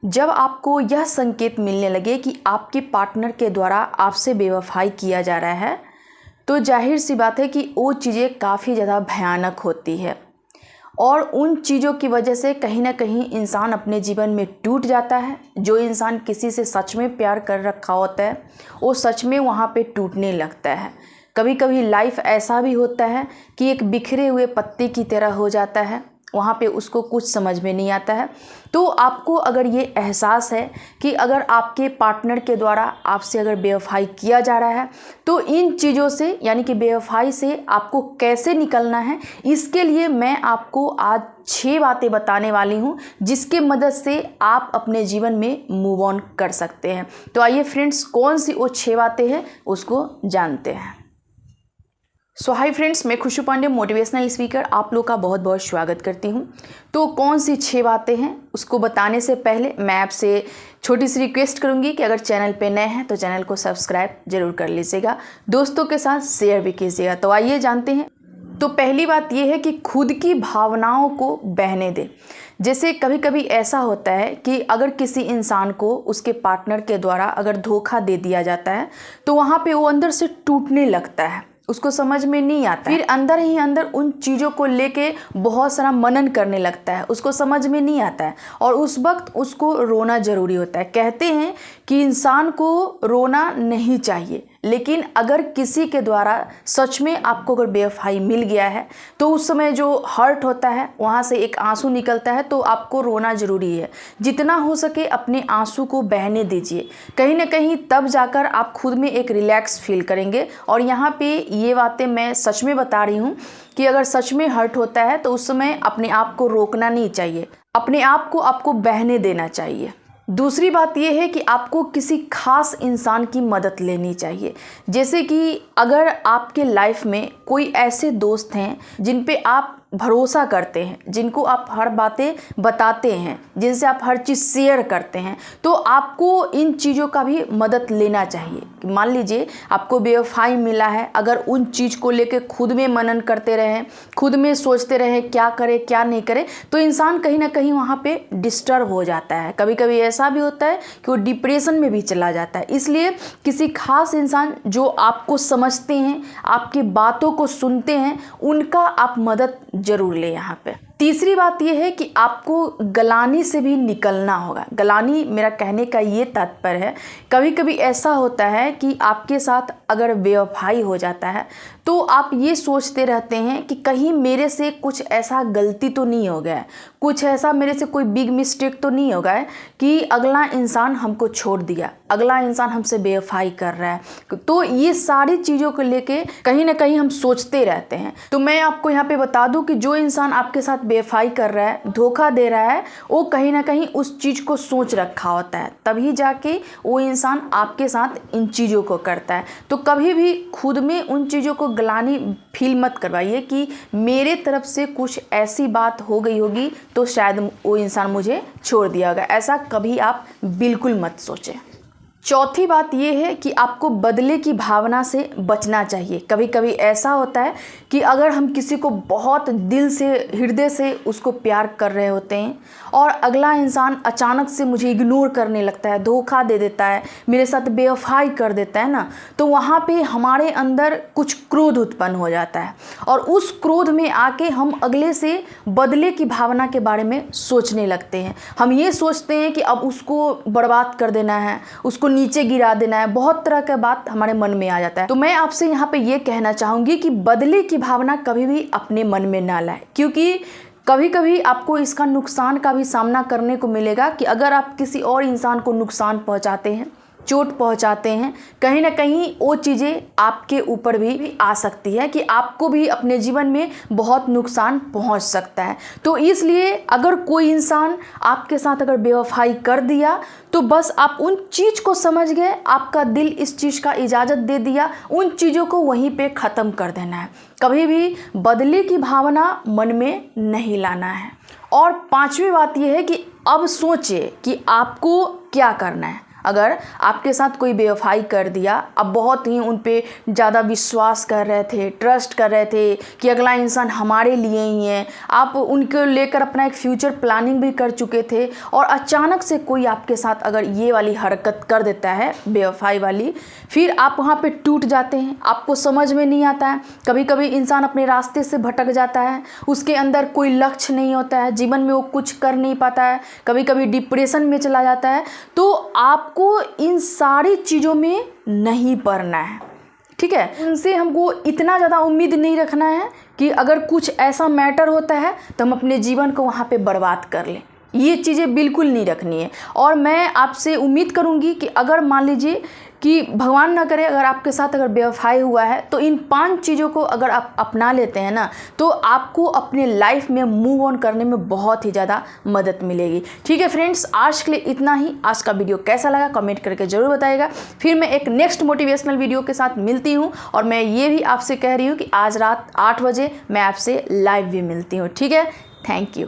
जब आपको यह संकेत मिलने लगे कि आपके पार्टनर के द्वारा आपसे बेवफाई किया जा रहा है, तो जाहिर सी बात है कि वो चीज़ें काफ़ी ज़्यादा भयानक होती है और उन चीज़ों की वजह से कहीं ना कहीं इंसान अपने जीवन में टूट जाता है। जो इंसान किसी से सच में प्यार कर रखा होता है वो सच में वहाँ पे टूटने लगता है। कभी कभी लाइफ ऐसा भी होता है कि एक बिखरे हुए पत्ते की तरह हो जाता है, वहाँ पे उसको कुछ समझ में नहीं आता है। तो आपको अगर ये एहसास है कि अगर आपके पार्टनर के द्वारा आपसे अगर बेवफाई किया जा रहा है, तो इन चीज़ों से यानी कि बेवफाई से आपको कैसे निकलना है, इसके लिए मैं आपको आज 6 बातें बताने वाली हूँ जिसके मदद से आप अपने जीवन में मूव ऑन कर सकते हैं। तो आइए फ्रेंड्स, कौन सी वो 6 बातें हैं उसको जानते हैं। सो हाय फ्रेंड्स, मैं खुशबू पांडे मोटिवेशनल स्पीकर आप लोग का बहुत बहुत स्वागत करती हूँ। तो कौन सी 6 बातें हैं उसको बताने से पहले मैं आपसे छोटी सी रिक्वेस्ट करूँगी कि अगर चैनल पे नए हैं तो चैनल को सब्सक्राइब जरूर कर लीजिएगा, दोस्तों के साथ शेयर भी कीजिएगा। तो आइए जानते हैं। तो पहली बात यह है कि खुद की भावनाओं को बहने दें। जैसे कभी कभी ऐसा होता है कि अगर किसी इंसान को उसके पार्टनर के द्वारा अगर धोखा दे दिया जाता है तो वहाँ पे वो अंदर से टूटने लगता है, उसको समझ में नहीं आता, फिर अंदर ही अंदर उन चीज़ों को लेके बहुत सारा मनन करने लगता है, उसको समझ में नहीं आता है और उस वक्त उसको रोना ज़रूरी होता है। कहते हैं कि इंसान को रोना नहीं चाहिए, लेकिन अगर किसी के द्वारा सच में आपको अगर बेवफाई मिल गया है तो उस समय जो हर्ट होता है वहाँ से एक आंसू निकलता है, तो आपको रोना ज़रूरी है। जितना हो सके अपने आंसू को बहने दीजिए, कहीं ना कहीं तब जाकर आप खुद में एक रिलैक्स फील करेंगे। और यहाँ पे ये बातें मैं सच में बता रही हूँ कि अगर सच में हर्ट होता है तो उस समय अपने आप को रोकना नहीं चाहिए, अपने आप को आपको बहने देना चाहिए। दूसरी बात यह है कि आपको किसी खास इंसान की मदद लेनी चाहिए। जैसे कि अगर आपके लाइफ में कोई ऐसे दोस्त हैं जिन पे आप भरोसा करते हैं, जिनको आप हर बातें बताते हैं, जिनसे आप हर चीज़ शेयर करते हैं, तो आपको इन चीज़ों का भी मदद लेना चाहिए। मान लीजिए आपको बेवफाई मिला है, अगर उन चीज़ को लेके खुद में मनन करते रहें, खुद में सोचते रहें क्या करे क्या नहीं करे, तो इंसान कहीं ना कहीं वहाँ पे डिस्टर्ब हो जाता है। कभी कभी ऐसा भी होता है कि वो डिप्रेशन में भी चला जाता है। इसलिए किसी खास इंसान जो आपको समझते हैं, आपकी बातों को सुनते हैं, उनका आप मदद जरूर ले। यहाँ पे तीसरी बात यह है कि आपको गलानी से भी निकलना होगा। गलानी मेरा कहने का ये तात्पर्य है, कभी कभी ऐसा होता है कि आपके साथ अगर बेवफाई हो जाता है तो आप ये सोचते रहते हैं कि कहीं मेरे से कुछ ऐसा गलती तो नहीं हो गया है, कुछ ऐसा मेरे से कोई बिग मिस्टेक तो नहीं हो गया है कि अगला इंसान हमको छोड़ दिया, अगला इंसान हमसे बेवफाई कर रहा है। तो ये सारी चीज़ों को लेके कहीं ना कहीं हम सोचते रहते हैं। तो मैं आपको यहाँ पे बता दूं कि जो इंसान आपके साथ बेवफाई कर रहा है, धोखा दे रहा है, वो कहीं ना कहीं उस चीज़ को सोच रखा होता है, तभी जाके वो इंसान आपके साथ इन चीज़ों को करता है। तो कभी भी खुद में उन चीज़ों को गलानी फील मत करवाइए कि मेरे तरफ से कुछ ऐसी बात हो गई होगी तो शायद वो इंसान मुझे छोड़ दिया होगा। ऐसा कभी आप बिल्कुल मत सोचें। चौथी बात यह है कि आपको बदले की भावना से बचना चाहिए। कभी कभी ऐसा होता है कि अगर हम किसी को बहुत दिल से, हृदय से उसको प्यार कर रहे होते हैं और अगला इंसान अचानक से मुझे इग्नोर करने लगता है, धोखा दे देता है, मेरे साथ बेवफाई कर देता है ना, तो वहाँ पे हमारे अंदर कुछ क्रोध उत्पन्न हो जाता है और उस क्रोध में आके हम अगले से बदले की भावना के बारे में सोचने लगते हैं। हम ये सोचते हैं कि अब उसको बर्बाद कर देना है, उसको नीचे गिरा देना है, बहुत तरह का बात हमारे मन में आ जाता है। तो मैं आपसे यहाँ पे ये कहना चाहूँगी कि बदले की भावना कभी भी अपने मन में ना लाए, क्योंकि कभी कभी आपको इसका नुकसान का भी सामना करने को मिलेगा कि अगर आप किसी और इंसान को नुकसान पहुँचाते हैं, चोट पहुंचाते हैं, कहीं ना कहीं वो चीज़ें आपके ऊपर भी आ सकती है कि आपको भी अपने जीवन में बहुत नुकसान पहुंच सकता है। तो इसलिए अगर कोई इंसान आपके साथ अगर बेवफाई कर दिया तो बस आप उन चीज़ को समझ गए, आपका दिल इस चीज़ का इजाज़त दे दिया, उन चीज़ों को वहीं पे ख़त्म कर देना है। कभी भी बदले की भावना मन में नहीं लाना है। और 5वीं बात यह है कि अब सोचिए कि आपको क्या करना है। अगर आपके साथ कोई बेवफाई कर दिया, आप बहुत ही उन पे ज़्यादा विश्वास कर रहे थे, ट्रस्ट कर रहे थे कि अगला इंसान हमारे लिए ही है, आप उनको लेकर अपना एक फ्यूचर प्लानिंग भी कर चुके थे और अचानक से कोई आपके साथ अगर ये वाली हरकत कर देता है बेवफाई वाली, फिर आप वहाँ पे टूट जाते हैं, आपको समझ में नहीं आता है। कभी कभी इंसान अपने रास्ते से भटक जाता है, उसके अंदर कोई लक्ष्य नहीं होता है, जीवन में वो कुछ कर नहीं पाता है, कभी कभी डिप्रेशन में चला जाता है। तो आपको इन सारी चीज़ों में नहीं पड़ना है, ठीक है। उनसे हमको इतना ज़्यादा उम्मीद नहीं रखना है कि अगर कुछ ऐसा मैटर होता है तो हम अपने जीवन को वहाँ पे बर्बाद कर लें, ये चीज़ें बिल्कुल नहीं रखनी है। और मैं आपसे उम्मीद करूँगी कि अगर मान लीजिए कि भगवान ना करे अगर आपके साथ अगर बेवफाई हुआ है, तो इन 5 चीज़ों को अगर आप अपना लेते हैं ना, तो आपको अपने लाइफ में मूव ऑन करने में बहुत ही ज़्यादा मदद मिलेगी। ठीक है फ्रेंड्स, आज के लिए इतना ही। आज का वीडियो कैसा लगा कमेंट करके ज़रूर बताइएगा। फिर मैं एक नेक्स्ट मोटिवेशनल वीडियो के साथ मिलती हूँ, और मैं ये भी आपसे कह रही हूँ कि आज रात 8 बजे मैं आपसे लाइव भी मिलती हूँ। ठीक है, थैंक यू।